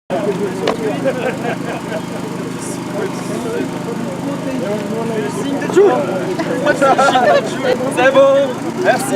C'est bon, merci.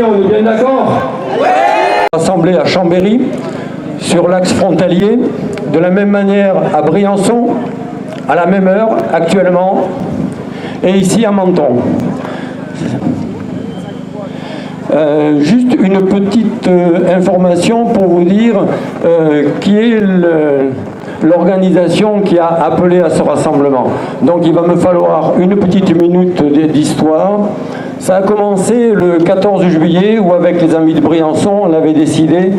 On est bien d'accord? Rassemblés à Chambéry, sur l'axe frontalier, de la même manière à Briançon, à la même heure actuellement, et ici à Menton. Juste une petite information pour vous dire qui est l'organisation qui a appelé à ce rassemblement. Donc il va me falloir une petite minute d'histoire. Ça a commencé le 14 juillet où avec les amis de Briançon, on avait décidé,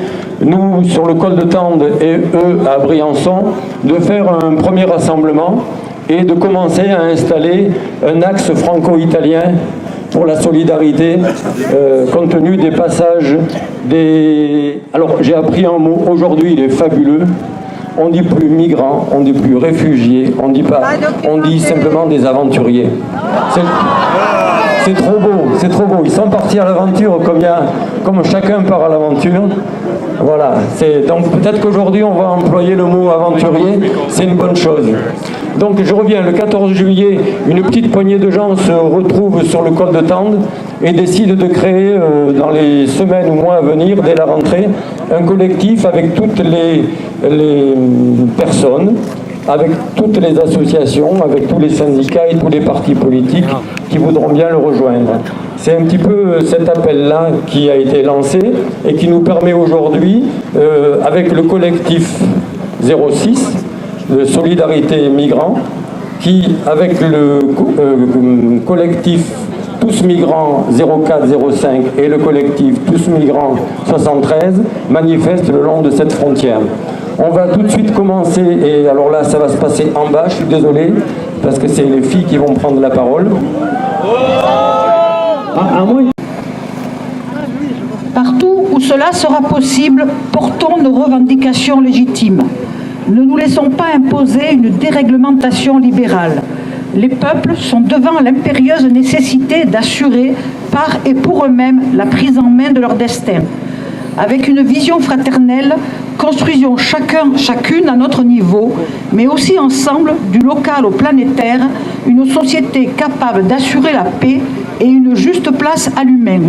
nous sur le col de Tende et eux à Briançon, de faire un premier rassemblement et de commencer à installer un axe franco-italien pour la solidarité, compte tenu des passages des... Alors j'ai appris un mot aujourd'hui, il est fabuleux. On dit plus migrants, on dit plus réfugiés, on dit simplement des aventuriers. C'est trop beau, c'est trop beau. Ils sont partis à l'aventure comme chacun part à l'aventure. Voilà, donc peut-être qu'aujourd'hui on va employer le mot aventurier, c'est une bonne chose. Donc je reviens, le 14 juillet, une petite poignée de gens se retrouvent sur le col de Tende et décident de créer dans les semaines ou mois à venir, dès la rentrée, un collectif avec toutes les personnes, avec toutes les associations, avec tous les syndicats et tous les partis politiques qui voudront bien le rejoindre. C'est un petit peu cet appel-là qui a été lancé et qui nous permet aujourd'hui, avec le collectif 06, de Solidarité Migrants, qui, avec le collectif Tous Migrants 04-05 et le collectif Tous Migrants 73, manifeste le long de cette frontière. On va tout de suite commencer, et alors là ça va se passer en bas, je suis désolé, parce que c'est les filles qui vont prendre la parole. Partout où cela sera possible, portons nos revendications légitimes. Ne nous laissons pas imposer une déréglementation libérale. Les peuples sont devant l'impérieuse nécessité d'assurer par et pour eux-mêmes la prise en main de leur destin. Avec une vision fraternelle, Construisons chacune à notre niveau, mais aussi ensemble, du local au planétaire, une société capable d'assurer la paix et une juste place à l'humain.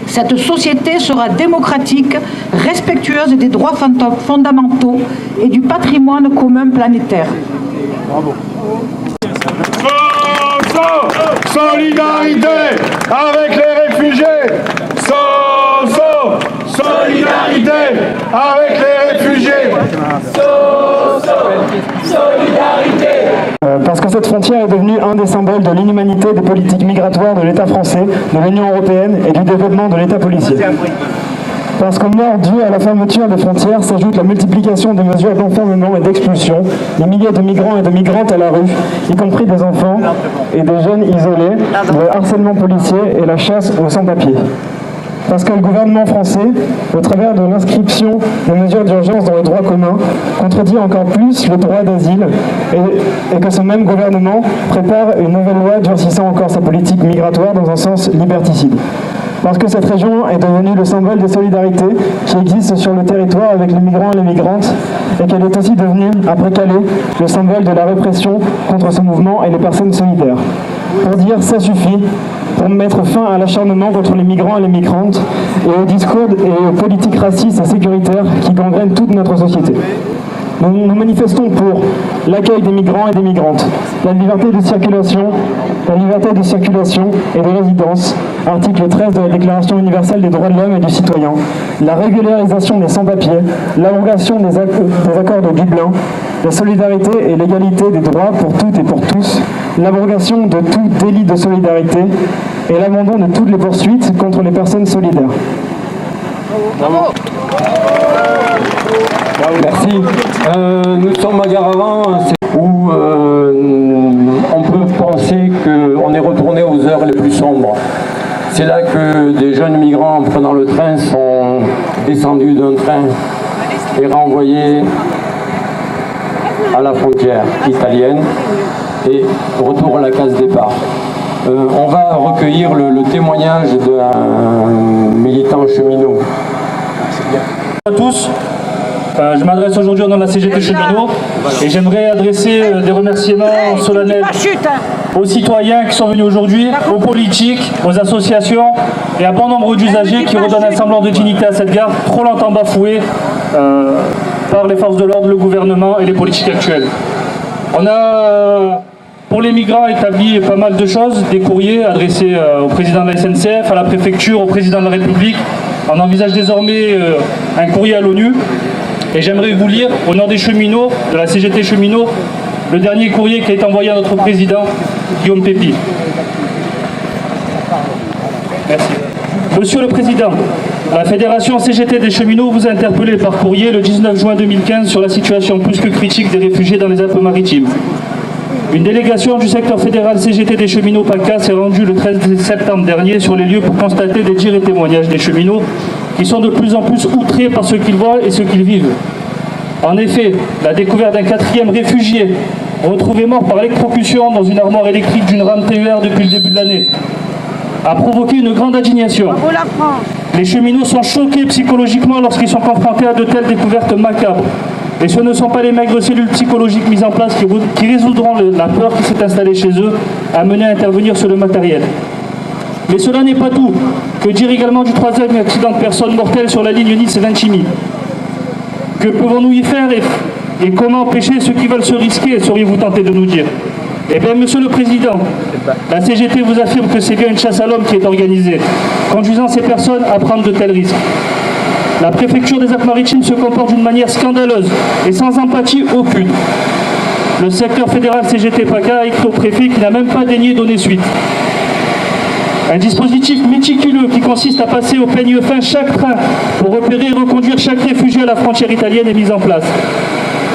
Cette société sera démocratique, respectueuse des droits fondamentaux et du patrimoine commun planétaire. Bravo. Solidarité avec les réfugiés. Solidarité avec les réfugiés. Solidarité. Parce que cette frontière est devenue un des symboles de l'inhumanité des politiques migratoires de l'État français, de l'Union européenne et du développement de l'État policier. Parce qu'aux morts dues à la fermeture des frontières s'ajoute la multiplication des mesures d'enfermement et d'expulsion, des milliers de migrants et de migrantes à la rue, y compris des enfants et des jeunes isolés, le harcèlement policier et la chasse aux sans-papiers. Parce que le gouvernement français, au travers de l'inscription des mesures d'urgence dans le droit commun, contredit encore plus le droit d'asile et que ce même gouvernement prépare une nouvelle loi durcissant encore sa politique migratoire dans un sens liberticide. Parce que cette région est devenue le symbole des solidarités qui existent sur le territoire avec les migrants et les migrantes, et qu'elle est aussi devenue, après Calais, le symbole de la répression contre ce mouvement et les personnes solidaires. Pour dire ça suffit, pour mettre fin à l'acharnement contre les migrants et les migrantes, et aux discours et aux politiques racistes et sécuritaires qui gangrènent toute notre société. Nous manifestons pour l'accueil des migrants et des migrantes, la liberté de circulation et de résidence, article 13 de la Déclaration universelle des droits de l'homme et du citoyen, la régularisation des sans-papiers, l'abrogation des accords de Dublin, la solidarité et l'égalité des droits pour toutes et pour tous, l'abrogation de tout délit de solidarité et l'abandon de toutes les poursuites contre les personnes solidaires. Bravo. Merci. Nous sommes à Garavan, où on peut penser qu'on est retourné aux heures les plus sombres. C'est là que des jeunes migrants, en prenant le train, sont descendus d'un train et renvoyés à la frontière italienne et retour à la case départ. On va recueillir le témoignage d'un militant cheminot. Bonjour à tous. Je m'adresse aujourd'hui au nom de la CGT Cheminot et j'aimerais adresser des remerciements solennels aux citoyens qui sont venus aujourd'hui, aux politiques, aux associations et à bon nombre d'usagers qui redonnent un semblant de dignité à cette gare trop longtemps bafouée par les forces de l'ordre, le gouvernement et les politiques actuelles. On a pour les migrants établi pas mal de choses, des courriers adressés au président de la SNCF, à la préfecture, au président de la République. On envisage désormais un courrier à l'ONU. Et j'aimerais vous lire, au nom des cheminots, de la CGT Cheminot, le dernier courrier qui a été envoyé à notre président, Guillaume Pépi. Merci. Monsieur le Président, la Fédération CGT des cheminots vous a interpellé par courrier le 19 juin 2015 sur la situation plus que critique des réfugiés dans les Alpes-Maritimes. Une délégation du secteur fédéral CGT des cheminots PACA s'est rendue le 13 septembre dernier sur les lieux pour constater des dires et témoignages des cheminots qui sont de plus en plus outrés par ce qu'ils voient et ce qu'ils vivent. En effet, la découverte d'un 4e réfugié retrouvé mort par électrocution dans une armoire électrique d'une rame TER depuis le début de l'année a provoqué une grande indignation. Les cheminots sont choqués psychologiquement lorsqu'ils sont confrontés à de telles découvertes macabres. Et ce ne sont pas les maigres cellules psychologiques mises en place qui résoudront la peur qui s'est installée chez eux, amenés à intervenir sur le matériel. Mais cela n'est pas tout. Que dire également du 3e accident de personnes mortelles sur la ligne Nice-Vintimille? Que pouvons-nous y faire et comment empêcher ceux qui veulent se risquer, seriez-vous tenté de nous dire? Eh bien, Monsieur le Président, la CGT vous affirme que c'est bien une chasse à l'homme qui est organisée, conduisant ces personnes à prendre de tels risques. La préfecture des Alpes-Maritimes se comporte d'une manière scandaleuse et sans empathie aucune. Le secteur fédéral CGT PACA a écrit au préfet qui n'a même pas daigné donner suite. Un dispositif méticuleux qui consiste à passer au peigne fin chaque train pour repérer et reconduire chaque réfugié à la frontière italienne est mis en place.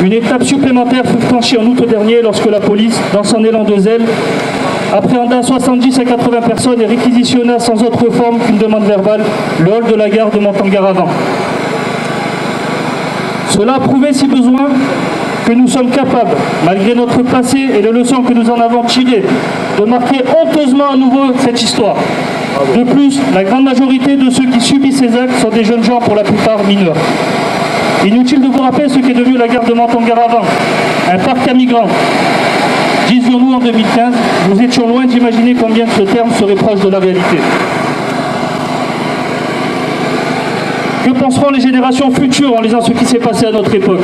Une étape supplémentaire fut franchie en août dernier lorsque la police, dans son élan de zèle, appréhenda 70 à 80 personnes et réquisitionna sans autre forme qu'une demande verbale le hall de la gare de Montant-Garavan. Cela a prouvé, si besoin, que nous sommes capables, malgré notre passé et les leçons que nous en avons tirées, de marquer honteusement à nouveau cette histoire. De plus, la grande majorité de ceux qui subissent ces actes sont des jeunes gens, pour la plupart mineurs. Inutile de vous rappeler ce qu'est devenu la gare de Menton-Garavan, un parc à migrants. Disions-nous en 2015, nous étions loin d'imaginer combien ce terme serait proche de la réalité. Que penseront les générations futures en lisant ce qui s'est passé à notre époque?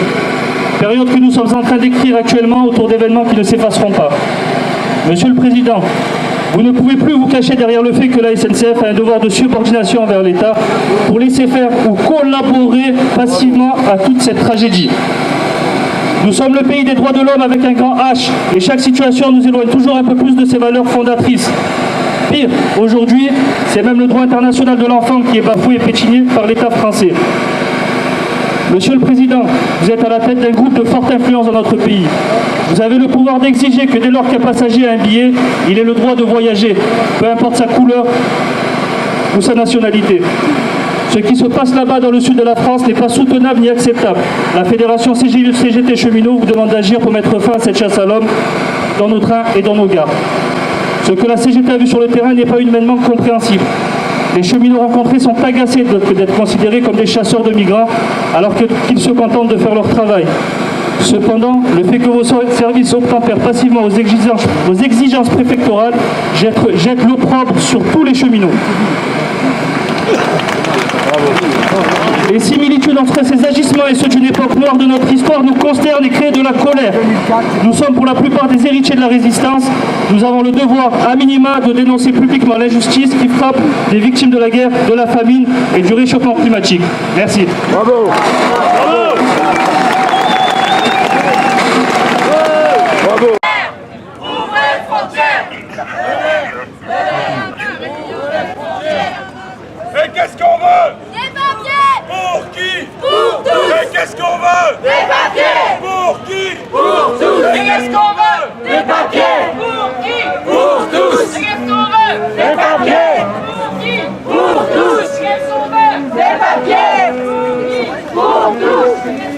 Période que nous sommes en train d'écrire actuellement autour d'événements qui ne s'effaceront pas. Monsieur le Président, vous ne pouvez plus vous cacher derrière le fait que la SNCF a un devoir de subordination envers l'État pour laisser faire ou collaborer passivement à toute cette tragédie. Nous sommes le pays des droits de l'homme avec un grand H et chaque situation nous éloigne toujours un peu plus de ses valeurs fondatrices. Pire, aujourd'hui, c'est même le droit international de l'enfant qui est bafoué et pétiné par l'État français. Monsieur le Président, vous êtes à la tête d'un groupe de forte influence dans notre pays. Vous avez le pouvoir d'exiger que dès lors qu'un passager a un billet, il ait le droit de voyager, peu importe sa couleur ou sa nationalité. Ce qui se passe là-bas dans le sud de la France n'est pas soutenable ni acceptable. La Fédération CGT Cheminots vous demande d'agir pour mettre fin à cette chasse à l'homme dans nos trains et dans nos gares. Ce que la CGT a vu sur le terrain n'est pas humainement compréhensible. Les cheminots rencontrés sont agacés d'être considérés comme des chasseurs de migrants alors qu'ils se contentent de faire leur travail. Cependant, le fait que vos services obtempèrent passivement aux exigences préfectorales jette l'opprobre sur tous les cheminots. Les similitudes entre ces agissements et ceux d'une époque noire de notre histoire nous consternent et créent de la colère. Nous sommes pour la plupart des héritiers de la résistance. Nous avons le devoir, à minima, de dénoncer publiquement l'injustice qui frappe les victimes de la guerre, de la famine et du réchauffement climatique. Merci. Bravo. Bravo. Bravo. Ouvrez les frontières. Et qu'est-ce qu'on veut? Des papiers. Pour qui? Pour tous. Et qu'est-ce qu'on veut? Des papiers. Pour qui? Pour tous. Et qu'est-ce qu'on veut? Des papiers. Pour qui? Pour tous. Et qu'est-ce qu'on veut? Des papiers. Pour qui? Pour tous. Et qu'est-ce qu'on veut? Des papiers. Pour qui? Pour tous. Et qu'est-ce qu'on veut? Des papiers. Pour tous. Pour qui?